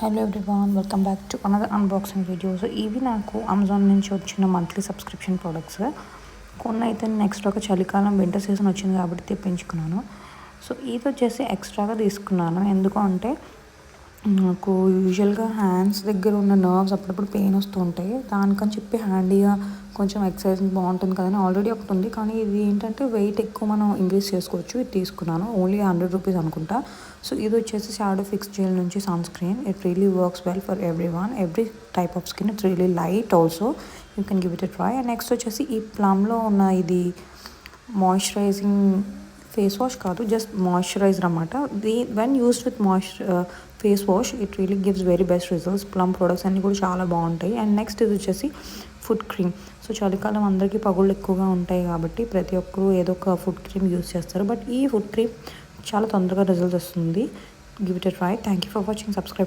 Hello everyone, welcome back to another unboxing video. So ఇవి నాకు Amazon నుంచి వచ్చిన మంత్లీ సబ్స్క్రిప్షన్ ప్రొడక్ట్స్. కొన్ని అయితే నేను ఎక్స్ట్రాగా చలికాలం వింటర్ సీజన్ వచ్చింది కాబట్టి తెప్పించుకున్నాను. సో ఇది వచ్చేసి ఎక్స్ట్రాగా తీసుకున్నాను. ఎందుకు అంటే నాకు యూజువల్గా హ్యాండ్స్ దగ్గర ఉన్న నర్వ్స్ అప్పుడప్పుడు పెయిన్ వస్తూ ఉంటాయి. దానికని చెప్పి హ్యాండీగా కొంచెం ఎక్సర్సైజ్ బాగుంటుంది కదని ఆల్రెడీ ఒకటి ఉంది. కానీ ఇది ఏంటంటే వెయిట్ ఎక్కువ మనం ఇంక్రీజ్ చేసుకోవచ్చు. ఇది తీసుకున్నాను, ఓన్లీ 100 రూపీస్ అనుకుంటా. సో ఇది వచ్చేసి షాడో ఫిక్స్ జెల్ నుంచి sunscreen. It really works well for every type of skin. It's really light also, you can give it a try. And next వచ్చేసి ఈ ప్లమ్లో ఉన్న ఇది మాయిశ్చరైజింగ్ ఫేస్ వాష్ కాదు, జస్ట్ మాయిశ్చరైజర్ అన్నమాట. When used with face wash it really gives very best results. Plum products అన్నీ కూడా చాలా బాగుంటాయి. అండ్ నెక్స్ట్ ఇది వచ్చేసి ఫుడ్ క్రీమ్. సో చలికాలం అందరికీ పగుళ్ళు ఎక్కువగా ఉంటాయి కాబట్టి ప్రతి ఒక్కరు ఏదో ఒక ఫుడ్ క్రీమ్ యూస్ చేస్తారు. బట్ ఈ ఫుడ్ క్రీమ్ చాలా తొందరగా రిజల్ట్స్ వస్తుంది. Give it a try. Thank you for watching. Subscribe.